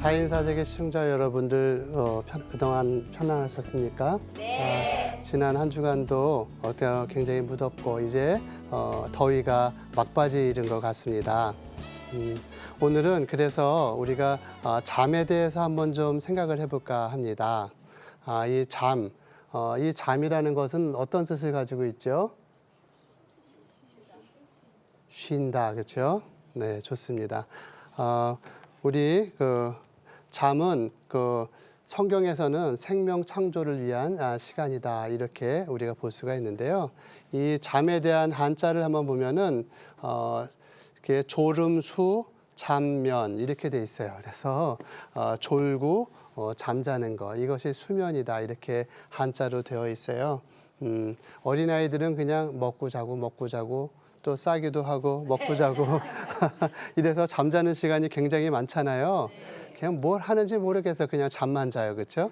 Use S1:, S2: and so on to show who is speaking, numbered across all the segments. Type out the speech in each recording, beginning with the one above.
S1: 4인4색의 시청자 여러분들 그동안 편안하셨습니까?
S2: 네.
S1: 지난 한 주간도 굉장히 무덥고 이제 더위가 막바지에 이른 것 같습니다. 오늘은 그래서 우리가 잠에 대해서 한번 좀 생각을 해볼까 합니다. 이 잠이라는 것은 어떤 뜻을 가지고 있죠? 쉰다, 그렇죠? 네, 좋습니다. 우리 잠은 성경에서는 생명 창조를 위한 시간이다 이렇게 우리가 볼 수가 있는데요. 이 잠에 대한 한자를 한번 보면은 이렇게 졸음수 잠면 이렇게 돼 있어요. 그래서 졸고 잠자는 거 이것이 수면이다 이렇게 한자로 되어 있어요. 어린아이들은 그냥 먹고 자고 또 싸기도 하고 먹고 자고 이래서 잠자는 시간이 굉장히 많잖아요. 그냥 뭘 하는지 모르겠어 그냥 잠만 자요, 그렇죠?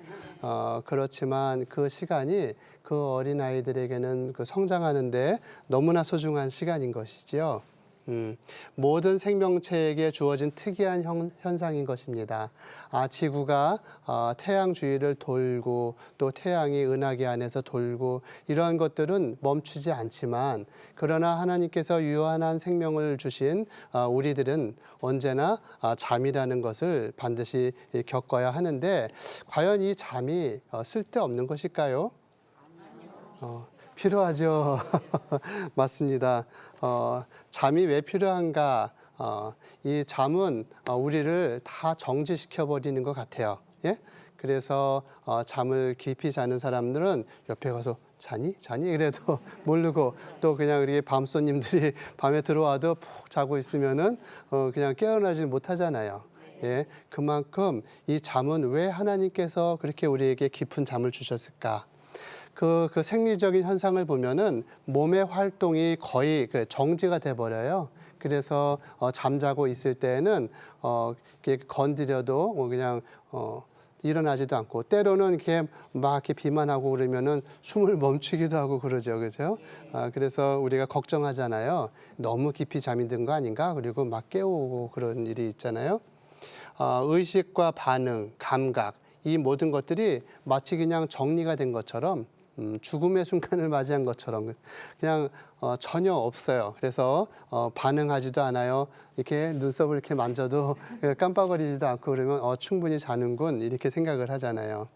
S1: 그렇지만 그 시간이 그 어린아이들에게는 그 성장하는데 너무나 소중한 시간인 것이지요. 모든 생명체에게 주어진 특이한 현상인 것입니다. 지구가 태양 주위를 돌고 또 태양이 은하계 안에서 돌고 이러한 것들은 멈추지 않지만 그러나 하나님께서 유한한 생명을 주신 우리들은 언제나 잠이라는 것을 반드시 겪어야 하는데 과연 이 잠이 쓸데없는 것일까요? 필요하죠. 맞습니다. 잠이 왜 필요한가? 이 잠은 우리를 다 정지시켜 버리는 것 같아요. 예? 그래서 잠을 깊이 자는 사람들은 옆에 가서 자니? 그래도 모르고 또 그냥 우리 밤손님들이 밤에 들어와도 푹 자고 있으면은 그냥 깨어나지 못하잖아요. 예, 그만큼 이 잠은 왜 하나님께서 그렇게 우리에게 깊은 잠을 주셨을까? 그 생리적인 현상을 보면은 몸의 활동이 거의 정지가 돼 버려요. 그래서 잠자고 있을 때에는 이렇게 건드려도 그냥 일어나지도 않고 때로는 이렇게 막 이렇게 비만하고 그러면은 숨을 멈추기도 하고 그러죠, 그렇죠? 그래서 우리가 걱정하잖아요. 너무 깊이 잠이 든 거 아닌가? 그리고 막 깨우고 그런 일이 있잖아요. 의식과 반응, 감각 이 모든 것들이 마치 그냥 정리가 된 것처럼 죽음의 순간을 맞이한 것처럼 그냥 전혀 없어요. 그래서 반응하지도 않아요. 이렇게 눈썹을 이렇게 만져도 깜빡거리지도 않고 그러면 충분히 자는군 이렇게 생각을 하잖아요.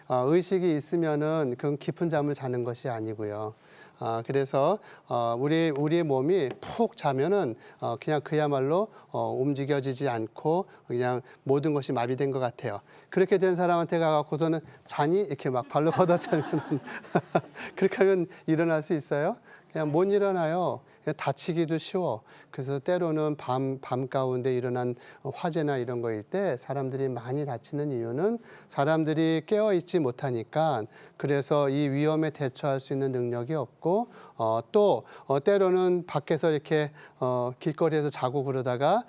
S1: 의식이 있으면은 그 깊은 잠을 자는 것이 아니고요. 그래서 우리의 몸이 푹 자면은 그냥 그야말로 움직여지지 않고 그냥 모든 것이 마비된 것 같아요. 그렇게 된 사람한테 가갖고서는 자니? 이렇게 막 발로 걷어차면 그렇게 하면 일어날 수 있어요? 그냥 못 일어나요. 다치기도 쉬워. 그래서 때로는 밤 가운데 일어난 화재나 이런 거일 때 사람들이 많이 다치는 이유는 사람들이 깨어 있지 못하니까 그래서 이 위험에 대처할 수 있는 능력이 없고 또 때로는 밖에서 이렇게 길거리에서 자고 그러다가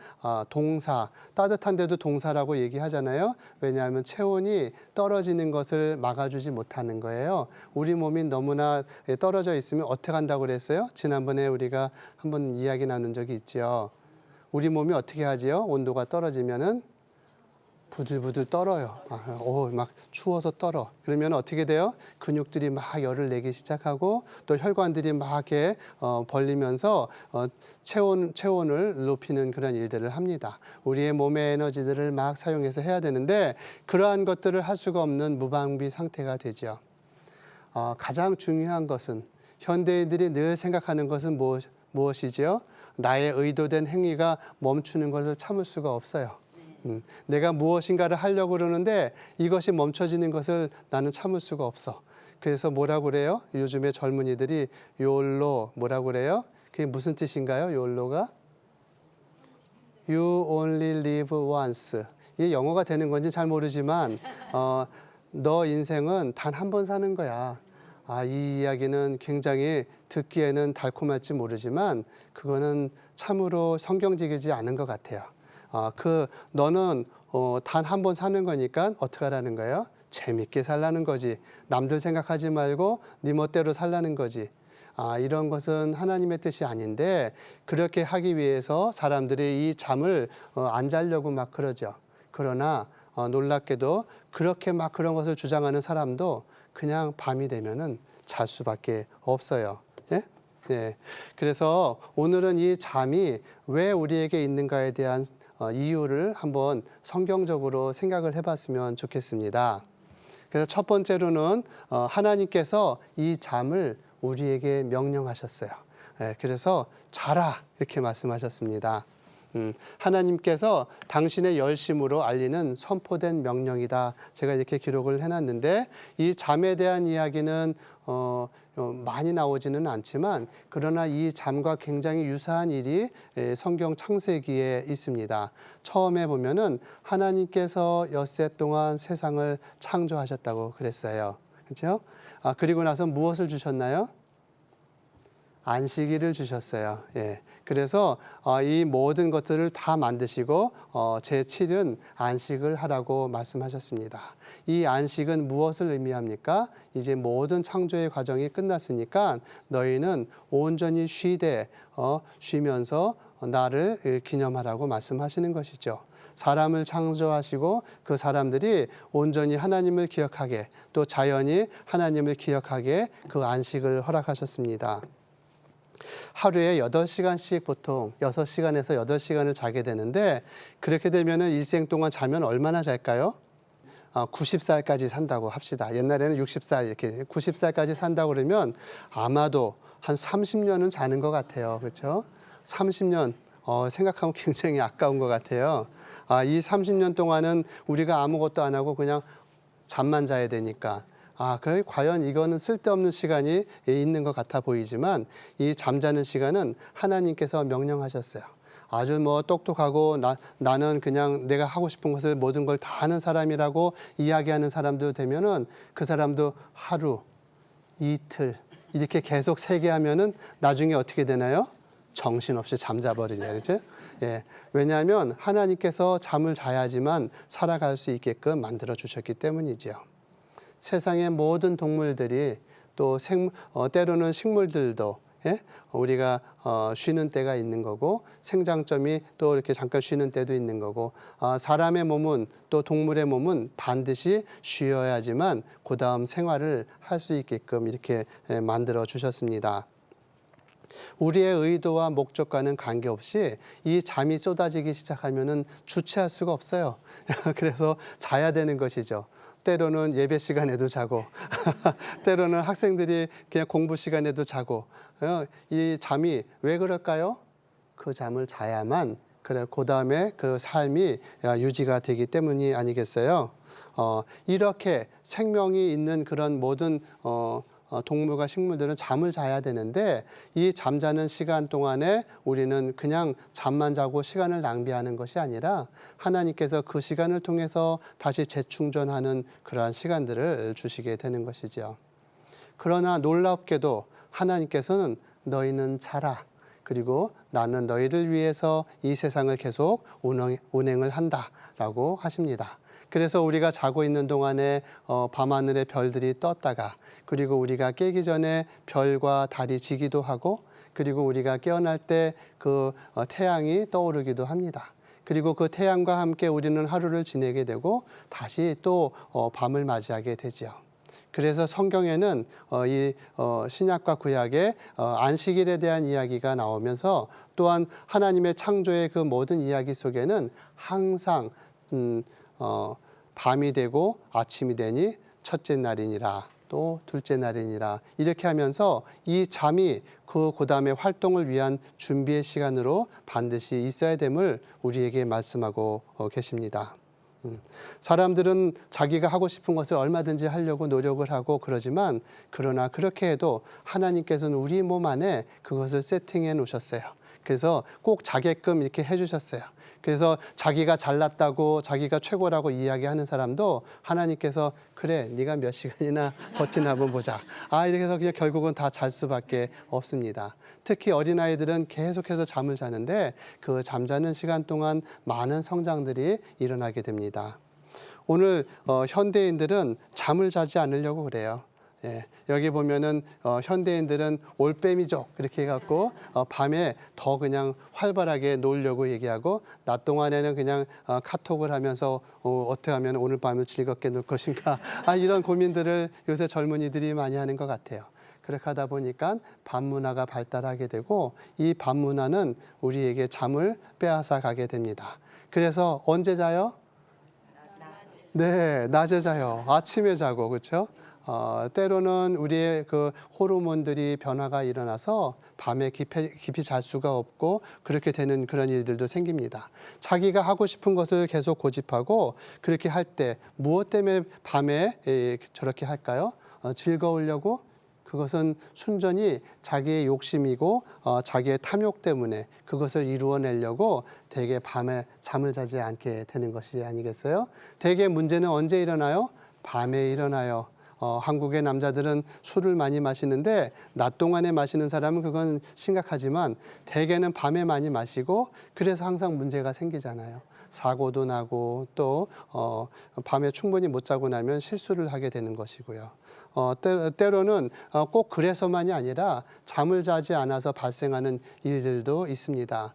S1: 따뜻한데도 동사라고 얘기하잖아요. 왜냐하면 체온이 떨어지는 것을 막아주지 못하는 거예요. 우리 몸이 너무나 떨어져 있으면 어떻게 한다고 그랬어요? 지난번에 우리가 한번 이야기 나눈 적이 있죠. 우리 몸이 어떻게 하지요? 온도가 떨어지면은 부들부들 떨어요. 막 추워서 떨어. 그러면 어떻게 돼요? 근육들이 막 열을 내기 시작하고 또 혈관들이 막 이렇게 벌리면서 체온을 높이는 그런 일들을 합니다. 우리의 몸의 에너지들을 막 사용해서 해야 되는데 그러한 것들을 할 수가 없는 무방비 상태가 되죠. 가장 중요한 것은 현대인들이 늘 생각하는 것은 무엇이지요? 나의 의도된 행위가 멈추는 것을 참을 수가 없어요. 내가 무엇인가를 하려고 그러는데 이것이 멈춰지는 것을 나는 참을 수가 없어. 그래서 뭐라고 그래요? 요즘에 젊은이들이 YOLO 뭐라고 그래요? 그게 무슨 뜻인가요? YOLO가? You only live once. 이게 영어가 되는 건지 잘 모르지만 너 인생은 단 한 번 사는 거야. 이 이야기는 굉장히 듣기에는 달콤할지 모르지만 그거는 참으로 성경적이지 않은 것 같아요. 너는 단 한 번 사는 거니까 어떻게 하라는 거예요? 재밌게 살라는 거지. 남들 생각하지 말고 네 멋대로 살라는 거지. 이런 것은 하나님의 뜻이 아닌데 그렇게 하기 위해서 사람들이 이 잠을 안 자려고 막 그러죠. 그러나 놀랍게도 그렇게 막 그런 것을 주장하는 사람도 그냥 밤이 되면은 잘 수밖에 없어요. 예? 네. 그래서 오늘은 이 잠이 왜 우리에게 있는가에 대한 이유를 한번 성경적으로 생각을 해봤으면 좋겠습니다. 그래서 첫 번째로는 하나님께서 이 잠을 우리에게 명령하셨어요. 예, 그래서 자라 이렇게 말씀하셨습니다. 하나님께서 당신의 열심으로 알리는 선포된 명령이다. 제가 이렇게 기록을 해놨는데 이 잠에 대한 이야기는 많이 나오지는 않지만 그러나 이 잠과 굉장히 유사한 일이 성경 창세기에 있습니다. 처음에 보면은 하나님께서 엿새 동안 세상을 창조하셨다고 그랬어요. 그렇죠? 그리고 나서 무엇을 주셨나요? 안식일을 주셨어요. 예. 그래서 이 모든 것들을 다 만드시고 제7은 안식을 하라고 말씀하셨습니다. 이 안식은 무엇을 의미합니까? 이제 모든 창조의 과정이 끝났으니까 너희는 온전히 쉬면서 나를 기념하라고 말씀하시는 것이죠. 사람을 창조하시고 그 사람들이 온전히 하나님을 기억하게 또 자연이 하나님을 기억하게 그 안식을 허락하셨습니다. 하루에 8시간씩 보통 6시간에서 8시간을 자게 되는데 그렇게 되면은 일생 동안 자면 얼마나 잘까요? 90살까지 산다고 합시다. 옛날에는 60살 이렇게 90살까지 산다고 그러면 아마도 한 30년은 자는 것 같아요. 그렇죠? 30년 생각하면 굉장히 아까운 것 같아요. 이 30년 동안은 우리가 아무것도 안 하고 그냥 잠만 자야 되니까 그래 과연 이거는 쓸데없는 시간이 있는 것 같아 보이지만 이 잠자는 시간은 하나님께서 명령하셨어요. 아주 똑똑하고 나는 그냥 내가 하고 싶은 것을 모든 걸 다 하는 사람이라고 이야기하는 사람도 되면은 그 사람도 하루, 이틀 이렇게 계속 세게 하면은 나중에 어떻게 되나요? 정신없이 잠자버리냐, 그렇죠? 예. 왜냐하면 하나님께서 잠을 자야지만 살아갈 수 있게끔 만들어 주셨기 때문이죠. 세상의 모든 동물들이 또 때로는 식물들도 우리가 쉬는 때가 있는 거고 생장점이 또 이렇게 잠깐 쉬는 때도 있는 거고 사람의 몸은 또 동물의 몸은 반드시 쉬어야지만 그 다음 생활을 할 수 있게끔 이렇게 만들어 주셨습니다. 우리의 의도와 목적과는 관계없이 이 잠이 쏟아지기 시작하면은 주체할 수가 없어요. 그래서 자야 되는 것이죠. 때로는 예배 시간에도 자고 때로는 학생들이 그냥 공부 시간에도 자고 이 잠이 왜 그럴까요? 그 잠을 자야만 그 다음에 그 삶이 유지가 되기 때문이 아니겠어요? 이렇게 생명이 있는 그런 모든 동물과 식물들은 잠을 자야 되는데 이 잠자는 시간 동안에 우리는 그냥 잠만 자고 시간을 낭비하는 것이 아니라 하나님께서 그 시간을 통해서 다시 재충전하는 그러한 시간들을 주시게 되는 것이죠. 그러나 놀랍게도 하나님께서는 너희는 자라. 그리고 나는 너희를 위해서 이 세상을 계속 운행을 한다라고 하십니다. 그래서 우리가 자고 있는 동안에 밤하늘의 별들이 떴다가 그리고 우리가 깨기 전에 별과 달이 지기도 하고 그리고 우리가 깨어날 때 그 태양이 떠오르기도 합니다. 그리고 그 태양과 함께 우리는 하루를 지내게 되고 다시 또 밤을 맞이하게 되지요. 그래서 성경에는 이 신약과 구약의 안식일에 대한 이야기가 나오면서 또한 하나님의 창조의 그 모든 이야기 속에는 항상 밤이 되고 아침이 되니 첫째 날이니라 또 둘째 날이니라 이렇게 하면서 이 잠이 그 다음에 활동을 위한 준비의 시간으로 반드시 있어야 됨을 우리에게 말씀하고 계십니다. 사람들은 자기가 하고 싶은 것을 얼마든지 하려고 노력을 하고 그러지만 그러나 그렇게 해도 하나님께서는 우리 몸 안에 그것을 세팅해 놓으셨어요. 그래서 꼭 자게끔 이렇게 해주셨어요. 그래서 자기가 잘났다고 자기가 최고라고 이야기하는 사람도 하나님께서 그래 네가 몇 시간이나 버티나 한번 보자. 이렇게 해서 그냥 결국은 다 잘 수밖에 없습니다. 특히 어린아이들은 계속해서 잠을 자는데 그 잠자는 시간 동안 많은 성장들이 일어나게 됩니다. 오늘 현대인들은 잠을 자지 않으려고 그래요. 예, 여기 보면은 현대인들은 올빼미족 그렇게 해갖고 밤에 더 그냥 활발하게 놀려고 얘기하고 낮 동안에는 그냥 카톡을 하면서 어떻게 하면 오늘 밤을 즐겁게 놀 것인가 이런 고민들을 요새 젊은이들이 많이 하는 것 같아요. 그렇게 하다 보니까 밤 문화가 발달하게 되고 이 밤 문화는 우리에게 잠을 빼앗아 가게 됩니다. 그래서 언제 자요? 네, 낮에 자요. 아침에 자고 그렇죠? 때로는 우리의 그 호르몬들이 변화가 일어나서 밤에 깊이 잘 수가 없고 그렇게 되는 그런 일들도 생깁니다. 자기가 하고 싶은 것을 계속 고집하고 그렇게 할 때 무엇 때문에 밤에 저렇게 할까요? 즐거우려고? 그것은 순전히 자기의 욕심이고 자기의 탐욕 때문에 그것을 이루어내려고 대개 밤에 잠을 자지 않게 되는 것이 아니겠어요? 대개 문제는 언제 일어나요? 밤에 일어나요. 한국의 남자들은 술을 많이 마시는데 낮 동안에 마시는 사람은 그건 심각하지만 대개는 밤에 많이 마시고 그래서 항상 문제가 생기잖아요. 사고도 나고 또 밤에 충분히 못 자고 나면 실수를 하게 되는 것이고요. 때로는 꼭 그래서만이 아니라 잠을 자지 않아서 발생하는 일들도 있습니다.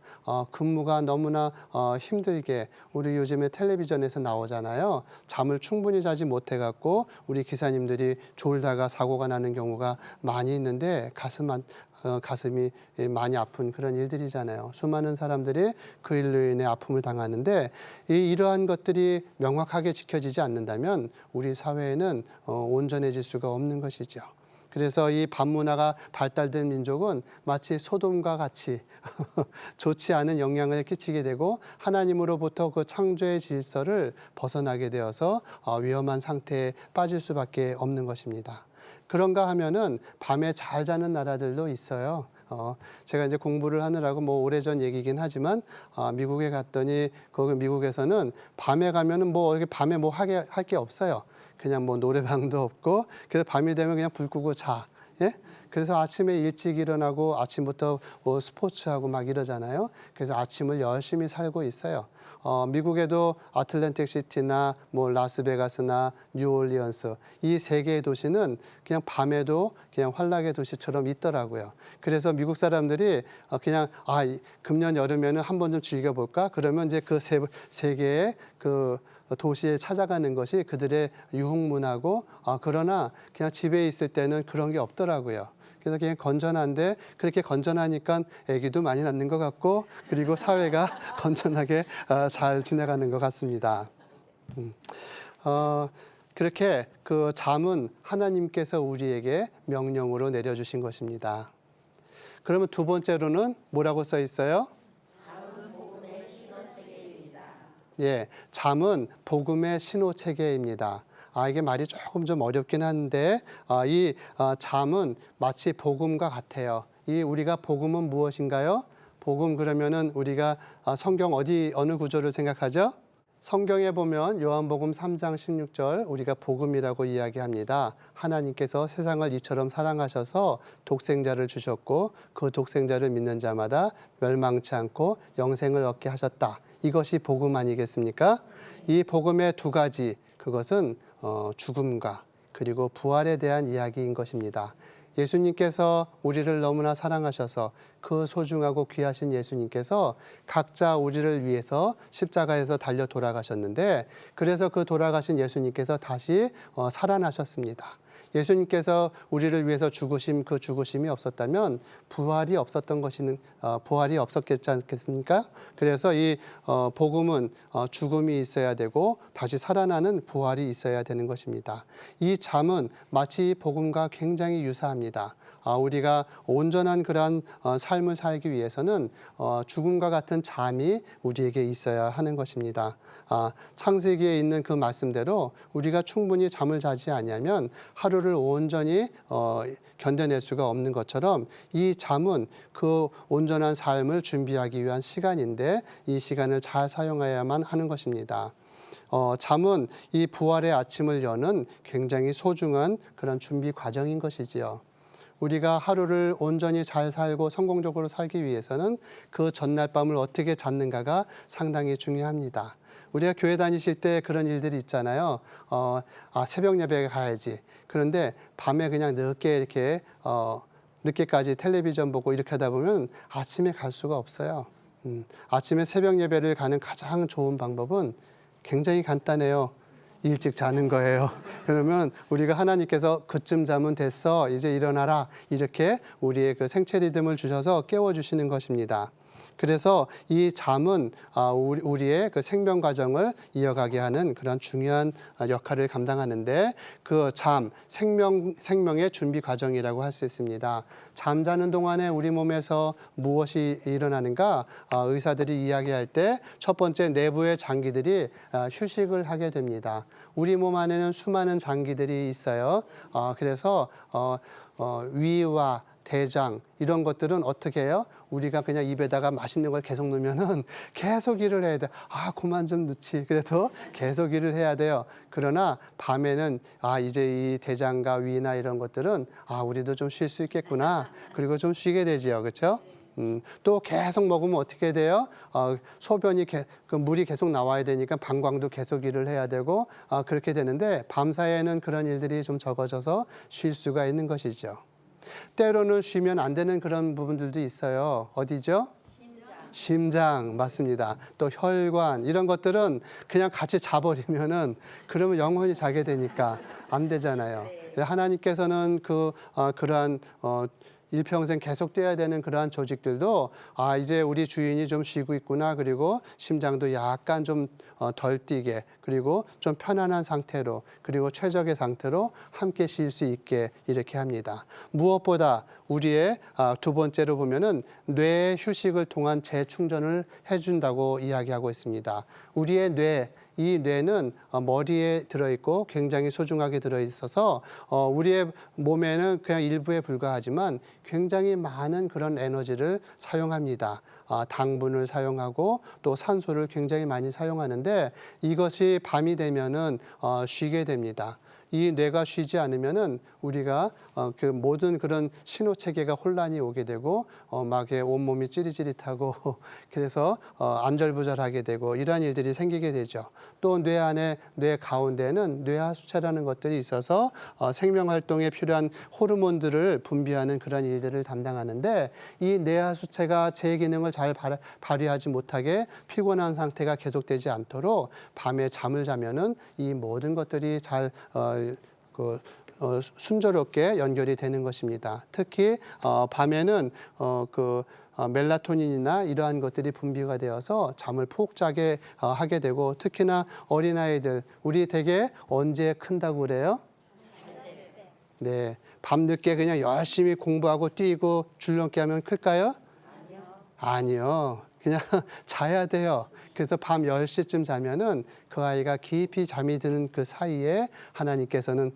S1: 근무가 너무나 힘들게 우리 요즘에 텔레비전에서 나오잖아요. 잠을 충분히 자지 못해갖고 우리 기사님들이 졸다가 사고가 나는 경우가 많이 있는데 가슴이 많이 아픈 그런 일들이잖아요. 수많은 사람들이 그 일로 인해 아픔을 당하는데 이러한 것들이 명확하게 지켜지지 않는다면 우리 사회에는 온전해질 수가 없는 것이죠. 그래서 이 밤 문화가 발달된 민족은 마치 소돔과 같이 좋지 않은 영향을 끼치게 되고 하나님으로부터 그 창조의 질서를 벗어나게 되어서 위험한 상태에 빠질 수밖에 없는 것입니다. 그런가 하면은 밤에 잘 자는 나라들도 있어요. 제가 이제 공부를 하느라고 뭐 오래전 얘기긴 하지만 미국에 갔더니 거기 미국에서는 밤에 가면은 뭐 여기 밤에 뭐 할 게 없어요. 그냥 뭐 노래방도 없고 그래서 밤이 되면 그냥 불 끄고 자. 예? 그래서 아침에 일찍 일어나고 아침부터 스포츠하고 막 이러잖아요. 그래서 아침을 열심히 살고 있어요. 미국에도 아틀랜틱 시티나 뭐 라스베가스나 뉴올리언스 이 세 개의 도시는 그냥 밤에도 그냥 환락의 도시처럼 있더라고요. 그래서 미국 사람들이 그냥 금년 여름에는 한 번 좀 즐겨볼까? 그러면 이제 그 세 개의 그 도시에 찾아가는 것이 그들의 유흥문화고 그러나 그냥 집에 있을 때는 그런 게 없더라고요. 그래서 그냥 건전한데 그렇게 건전하니까 아기도 많이 낳는 것 같고 그리고 사회가 건전하게 잘 지나가는 것 같습니다. 그렇게 그 잠은 하나님께서 우리에게 명령으로 내려주신 것입니다. 그러면 두 번째로는 뭐라고 써 있어요? 예, 잠은 복음의 신호체계입니다. 이게 말이 조금 좀 어렵긴 한데 이 잠은 마치 복음과 같아요. 이 우리가 복음은 무엇인가요? 복음 그러면은 우리가 성경 어느 구절을 생각하죠? 성경에 보면 요한복음 3장 16절 우리가 복음이라고 이야기합니다. 하나님께서 세상을 이처럼 사랑하셔서 독생자를 주셨고 그 독생자를 믿는 자마다 멸망치 않고 영생을 얻게 하셨다. 이것이 복음 아니겠습니까? 이 복음의 두 가지 그것은 죽음과 그리고 부활에 대한 이야기인 것입니다. 예수님께서 우리를 너무나 사랑하셔서 그 소중하고 귀하신 예수님께서 각자 우리를 위해서 십자가에서 달려 돌아가셨는데 그래서 그 돌아가신 예수님께서 다시 살아나셨습니다. 예수님께서 우리를 위해서 죽으심 그 죽으심이 없었다면 부활이 없었겠지 않겠습니까? 그래서 이 복음은 죽음이 있어야 되고 다시 살아나는 부활이 있어야 되는 것입니다. 이 잠은 마치 복음과 굉장히 유사합니다. 우리가 온전한 그러한 삶을 살기 위해서는 죽음과 같은 잠이 우리에게 있어야 하는 것입니다. 창세기에 있는 그 말씀대로 우리가 충분히 잠을 자지 않으면 하루를 온전히 견뎌낼 수가 없는 것처럼 이 잠은 그 온전한 삶을 준비하기 위한 시간인데 이 시간을 잘 사용해야만 하는 것입니다. 잠은 이 부활의 아침을 여는 굉장히 소중한 그런 준비 과정인 것이지요. 우리가 하루를 온전히 잘 살고 성공적으로 살기 위해서는 그 전날 밤을 어떻게 잤는가가 상당히 중요합니다. 우리가 교회 다니실 때 그런 일들이 있잖아요. 새벽 예배에 가야지. 그런데 밤에 그냥 늦게 이렇게 늦게까지 텔레비전 보고 이렇게 하다 보면 아침에 갈 수가 없어요. 아침에 새벽 예배를 가는 가장 좋은 방법은 굉장히 간단해요. 일찍 자는 거예요. 그러면 우리가 하나님께서 그쯤 자면 됐어, 이제 일어나라, 이렇게 우리의 그 생체 리듬을 주셔서 깨워주시는 것입니다. 그래서 이 잠은 우리의 그 생명 과정을 이어가게 하는 그런 중요한 역할을 감당하는데, 그 잠, 생명의 준비 과정이라고 할 수 있습니다. 잠자는 동안에 우리 몸에서 무엇이 일어나는가? 의사들이 이야기할 때 첫 번째, 내부의 장기들이 휴식을 하게 됩니다. 우리 몸 안에는 수많은 장기들이 있어요. 그래서 위와 대장 이런 것들은 어떻게 해요? 우리가 그냥 입에다가 맛있는 걸 계속 넣으면은 계속 일을 해야 돼. 그만 좀 넣지. 그래도 계속 일을 해야 돼요. 그러나 밤에는 이제 이 대장과 위나 이런 것들은 우리도 좀 쉴 수 있겠구나. 그리고 좀 쉬게 되지요. 그렇죠? 또 계속 먹으면 어떻게 돼요? 소변이 그 물이 계속 나와야 되니까 방광도 계속 일을 해야 되고 그렇게 되는데, 밤사이에는 그런 일들이 좀 적어져서 쉴 수가 있는 것이죠. 때로는 쉬면 안 되는 그런 부분들도 있어요. 어디죠? 심장, 맞습니다. 또 혈관, 이런 것들은 그냥 같이 자버리면은 그러면 영원히 자게 되니까 안 되잖아요. 하나님께서는 그러한 일평생 계속 뛰어야 되는 그러한 조직들도 이제 우리 주인이 좀 쉬고 있구나, 그리고 심장도 약간 좀 덜 뛰게, 그리고 좀 편안한 상태로, 그리고 최적의 상태로 함께 쉴 수 있게 이렇게 합니다. 무엇보다 우리의 두 번째로 보면은 뇌의 휴식을 통한 재충전을 해준다고 이야기하고 있습니다. 우리의 이 뇌는 머리에 들어있고 굉장히 소중하게 들어있어서 우리의 몸에는 그냥 일부에 불과하지만 굉장히 많은 그런 에너지를 사용합니다. 당분을 사용하고 또 산소를 굉장히 많이 사용하는데, 이것이 밤이 되면은 쉬게 됩니다. 이 뇌가 쉬지 않으면은 우리가 그 모든 그런 신호 체계가 혼란이 오게 되고 막 온몸이 찌릿찌릿하고 그래서 안절부절하게 되고 이러한 일들이 생기게 되죠. 또 뇌 가운데는 뇌하수체라는 것들이 있어서 생명 활동에 필요한 호르몬들을 분비하는 그런 일들을 담당하는데, 이 뇌하수체가 제 기능을 잘 발휘하지 못하게 피곤한 상태가 계속되지 않도록 밤에 잠을 자면은 이 모든 것들이 잘 순조롭게 연결이 되는 것입니다. 특히 밤에는 멜라토닌이나 이러한 것들이 분비가 되어서 잠을 푹 자게 하게 되고, 특히나 어린아이들, 우리 되게 언제 큰다고 그래요? 네, 밤늦게 그냥 열심히 공부하고 뛰고 줄넘기 하면 클까요? 아니요. 그냥 자야 돼요. 그래서 밤 10시쯤 자면은 그 아이가 깊이 잠이 드는 그 사이에 하나님께서는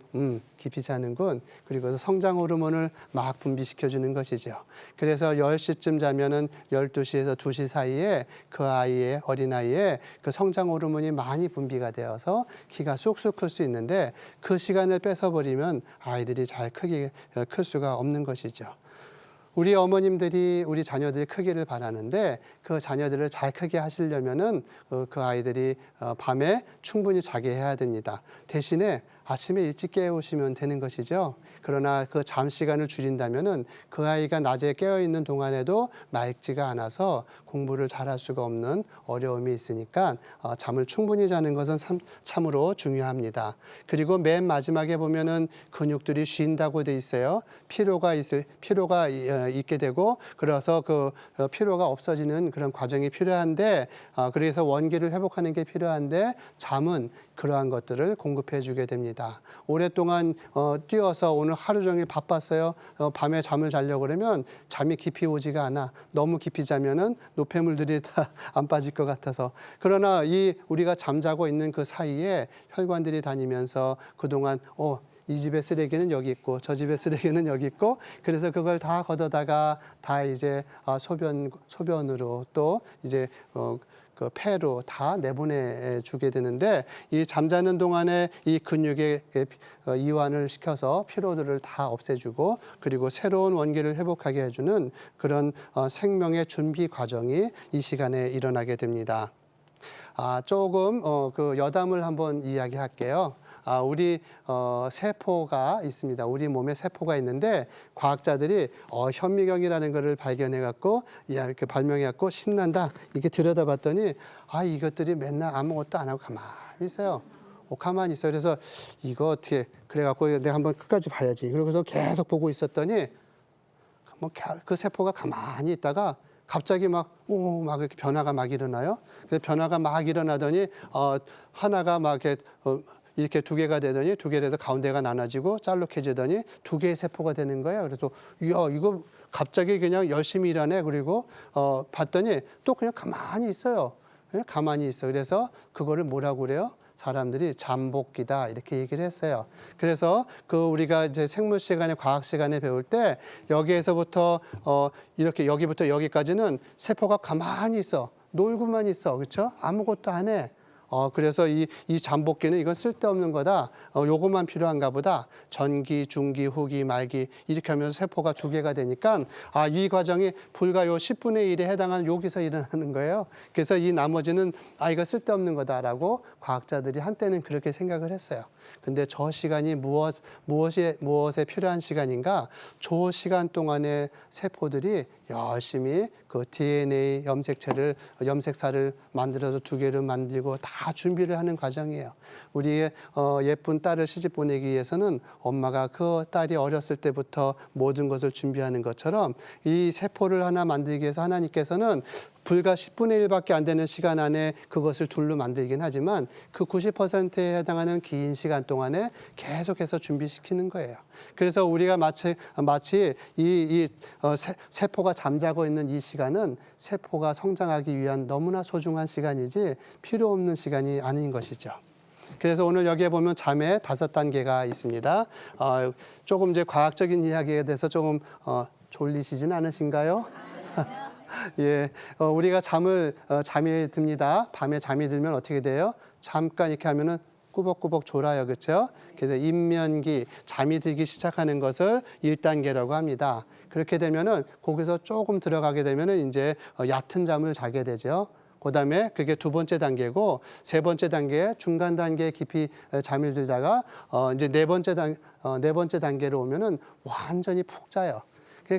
S1: 깊이 자는군, 그리고 성장 호르몬을 막 분비시켜 주는 것이죠. 그래서 10시쯤 자면은 12시에서 2시 사이에 그 어린아이의 그 성장 호르몬이 많이 분비가 되어서 키가 쑥쑥 클 수 있는데, 그 시간을 뺏어버리면 아이들이 잘 클 수가 없는 것이죠. 우리 어머님들이 우리 자녀들이 크기를 바라는데, 그 자녀들을 잘 크게 하시려면은 그 아이들이 밤에 충분히 자게 해야 됩니다. 대신에 아침에 일찍 깨우시면 되는 것이죠. 그러나 그 잠 시간을 줄인다면은 그 아이가 낮에 깨어 있는 동안에도 맑지가 않아서 공부를 잘할 수가 없는 어려움이 있으니까 잠을 충분히 자는 것은 참으로 중요합니다. 그리고 맨 마지막에 보면은 근육들이 쉰다고 돼 있어요. 피로가 있게 되고, 그래서 그 피로가 없어지는 그런 과정이 필요한데, 그래서 원기를 회복하는 게 필요한데, 잠은 그러한 것들을 공급해 주게 됩니다. 오랫동안 뛰어서 오늘 하루 종일 바빴어요. 밤에 잠을 자려고 그러면 잠이 깊이 오지가 않아. 너무 깊이 자면은 노폐물들이 다 안 빠질 것 같아서. 그러나 우리가 잠자고 있는 그 사이에 혈관들이 다니면서 그동안 이 집의 쓰레기는 여기 있고 저 집의 쓰레기는 여기 있고, 그래서 그걸 다 걷어다가 다 이제 소변으로 또 이제 그 폐로 다 내보내 주게 되는데 이 잠자는 동안에 이 근육에 이완을 시켜서 피로들을 다 없애주고 그리고 새로운 원기를 회복하게 해주는 그런 생명의 준비 과정이 이 시간에 일어나게 됩니다. 조금 그 여담을 한번 이야기할게요. 우리 세포가 있습니다. 우리 몸에 세포가 있는데 과학자들이 현미경이라는 것을 발견해 갖고 이렇게 발명해 갖고 신난다 이렇게 들여다봤더니 이것들이 맨날 아무것도 안 하고 가만히 있어요. 가만히 있어요. 그래서 이거 어떻게 그래 갖고 내가 한번 끝까지 봐야지. 그러고서 계속 보고 있었더니 그 세포가 가만히 있다가 갑자기 막 이렇게 변화가 막 일어나요. 그래서 변화가 막 일어나더니 하나가 막 이렇게 두 개가 되더니 두 개에서 가운데가 나눠지고 짤록해지더니 두 개의 세포가 되는 거예요. 그래서 이거 갑자기 그냥 열심히 일하네. 그리고 봤더니 또 그냥 가만히 있어요. 가만히 있어. 그래서 그거를 뭐라고 그래요? 사람들이 잠복기다 이렇게 얘기를 했어요. 그래서 우리가 이제 생물 시간에 과학 시간에 배울 때 여기에서부터 이렇게 여기부터 여기까지는 세포가 가만히 있어. 놀고만 있어. 그렇죠? 아무것도 안 해. 그래서 이 잠복기는 이건 쓸데없는 거다. 요것만 필요한가 보다. 전기, 중기, 후기, 말기 이렇게 하면서 세포가 두 개가 되니까 이 과정이 불과 요 10분의 1에 해당하는 여기서 일어나는 거예요. 그래서 이 나머지는 이거 쓸데없는 거다라고 과학자들이 한때는 그렇게 생각을 했어요. 근데 저 시간이 무엇에 필요한 시간인가? 저 시간 동안에 세포들이 열심히 그 DNA 염색사를 만들어서 두 개를 만들고 다 준비를 하는 과정이에요. 우리의 예쁜 딸을 시집 보내기 위해서는 엄마가 그 딸이 어렸을 때부터 모든 것을 준비하는 것처럼 이 세포를 하나 만들기 위해서 하나님께서는 불과 10분의 1밖에 안 되는 시간 안에 그것을 둘로 만들긴 하지만 그 90%에 해당하는 긴 시간 동안에 계속해서 준비시키는 거예요. 그래서 우리가 마치 세포가 잠자고 있는 이 시간은 세포가 성장하기 위한 너무나 소중한 시간이지 필요 없는 시간이 아닌 것이죠. 그래서 오늘 여기에 보면 잠의 5단계가 있습니다. 조금 이제 과학적인 이야기에 대해서 조금 졸리시진 않으신가요? 예, 우리가 잠이 듭니다. 밤에 잠이 들면 어떻게 돼요? 잠깐 이렇게 하면은 꾸벅꾸벅 졸아요. 그렇죠? 그래서 인면기, 잠이 들기 시작하는 것을 1단계라고 합니다. 그렇게 되면은 거기서 조금 들어가게 되면은 이제 얕은 잠을 자게 되죠. 그다음에 그게 두 번째 단계고 세 번째 단계 중간 단계에 깊이 잠이 들다가 이제 네 번째 단계로 오면은 완전히 푹 자요.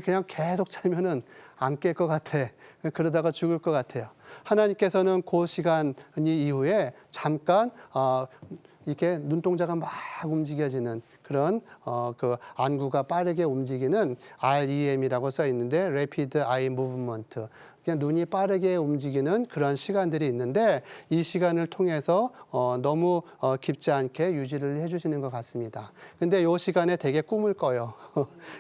S1: 그냥 계속 자면은 안 깰 것 같아. 그러다가 죽을 것 같아요. 하나님께서는 그 시간 이후에 잠깐 이렇게 눈동자가 막 움직여지는 그런 그 안구가 빠르게 움직이는 REM이라고 써 있는데 Rapid Eye Movement. 그냥 눈이 빠르게 움직이는 그런 시간들이 있는데 이 시간을 통해서 너무 깊지 않게 유지를 해주시는 것 같습니다. 근데 이 시간에 되게 꿈을 꿔요.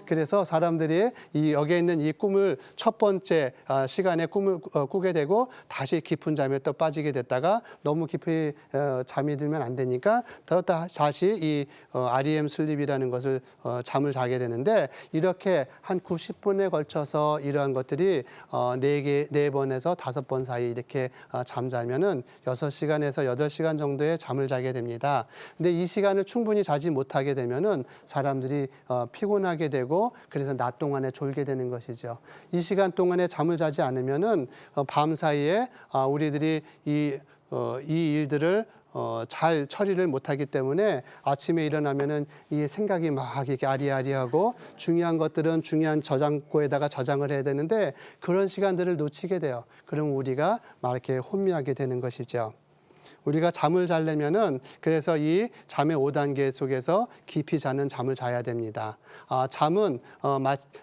S1: 그래서 사람들이 여기에 있는 이 꿈을 첫 번째 시간에 꿈을 꾸게 되고 다시 깊은 잠에 또 빠지게 됐다가 너무 깊이 잠이 들면 안 되니까 다시 이 REM 슬립이라는 것을 잠을 자게 되는데 이렇게 한 90분에 걸쳐서 이러한 것들이 네 번에서 5번 사이 이렇게 잠자면은 6시간에서 8시간 정도의 잠을 자게 됩니다. 근데 이 시간을 충분히 자지 못하게 되면은 사람들이 피곤하게 되고 그래서 낮 동안에 졸게 되는 것이죠. 이 시간 동안에 잠을 자지 않으면은 밤 사이에 우리들이 이 일들을 잘 처리를 못하기 때문에 아침에 일어나면은 이 생각이 막 이렇게 아리아리하고 중요한 것들은 중요한 저장고에다가 저장을 해야 되는데 그런 시간들을 놓치게 돼요. 그럼 우리가 막 이렇게 혼미하게 되는 것이죠. 우리가 잠을 자려면은 그래서 이 잠의 5단계 속에서 깊이 자는 잠을 자야 됩니다. 잠은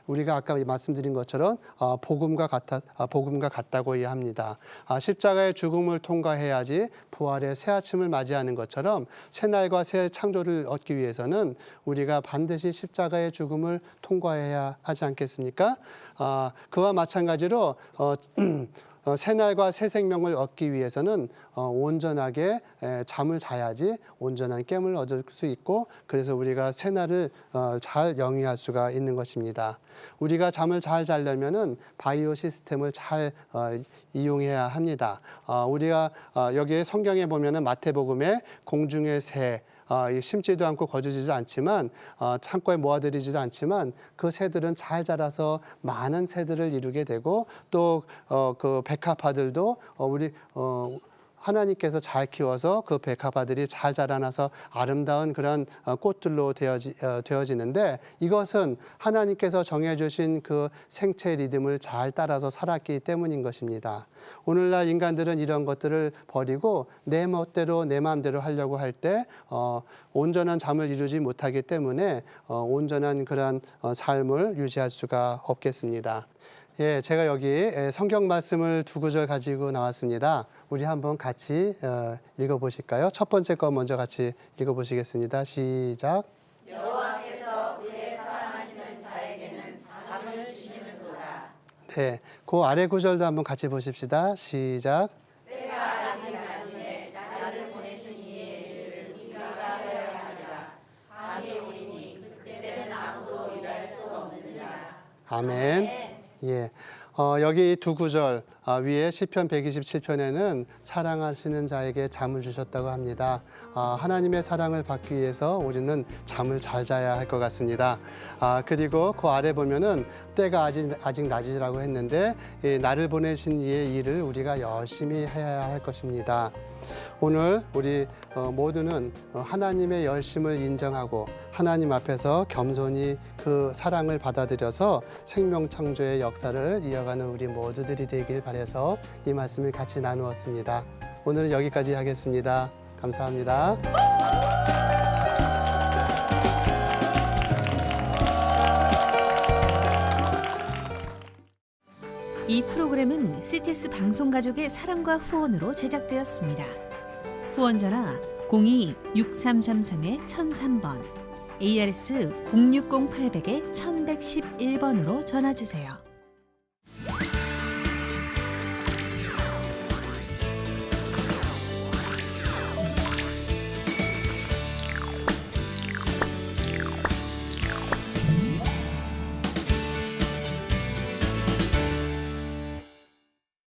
S1: 우리가 아까 말씀드린 것처럼 복음과 같다고 이해합니다. 십자가의 죽음을 통과해야지 부활의 새 아침을 맞이하는 것처럼 새 날과 새 창조를 얻기 위해서는 우리가 반드시 십자가의 죽음을 통과해야 하지 않겠습니까? 그와 마찬가지로 새날과 새 생명을 얻기 위해서는 온전하게 잠을 자야지 온전한 깨움을 얻을 수 있고, 그래서 우리가 새날을 잘 영위할 수가 있는 것입니다. 우리가 잠을 잘 자려면은 바이오 시스템을 잘 이용해야 합니다. 우리가 여기에 성경에 보면은 마태복음에 공중의 새, 심지도 않고 거두지도 않지만 창고에 모아들이지도 않지만 그 새들은 잘 자라서 많은 새들을 이루게 되고, 또 그 백합화들도 우리 하나님께서 잘 키워서 그 백합화들이 잘 자라나서 아름다운 그런 꽃들로 되어지는데, 이것은 하나님께서 정해주신 그 생체 리듬을 잘 따라서 살았기 때문인 것입니다. 오늘날 인간들은 이런 것들을 버리고 내 멋대로 내 마음대로 하려고 할 때 온전한 잠을 이루지 못하기 때문에 온전한 그런 삶을 유지할 수가 없겠습니다. 예, 제가 여기 성경 말씀을 두 구절 가지고 나왔습니다. 우리 한번 같이 읽어보실까요? 첫 번째 거 먼저 같이 읽어보시겠습니다. 시작.
S2: 여호와께서 그의 사랑하시는 자에게는 잠을 주시는도다.
S1: 네, 그 아래 구절도 한번 같이 보십시다. 시작.
S2: 때가 아직 낮음에 나를 보내신 이의 일을 우리가 하여야 하리라. 밤이 오리니 그때는 아무도 일할 수 없느니라.
S1: 아멘. 예, 여기 두 구절 위에 시편 127편에는 사랑하시는 자에게 잠을 주셨다고 합니다. 하나님의 사랑을 받기 위해서 우리는 잠을 잘 자야 할 것 같습니다. 그리고 그 아래 보면은 때가 아직 낮이라고 했는데 나를 보내신 이의 일을 우리가 열심히 해야 할 것입니다. 오늘 우리 모두는 하나님의 열심을 인정하고 하나님 앞에서 겸손히 그 사랑을 받아들여서 생명 창조의 역사를 이어가는 우리 모두들이 되길 바라서 이 말씀을 같이 나누었습니다. 오늘은 여기까지 하겠습니다. 감사합니다.
S3: 이 프로그램은 CTS 방송가족의 사랑과 후원으로 제작되었습니다. 후원 전화 02-6333-1003번, ARS 060-800-1111번으로 전화 주세요.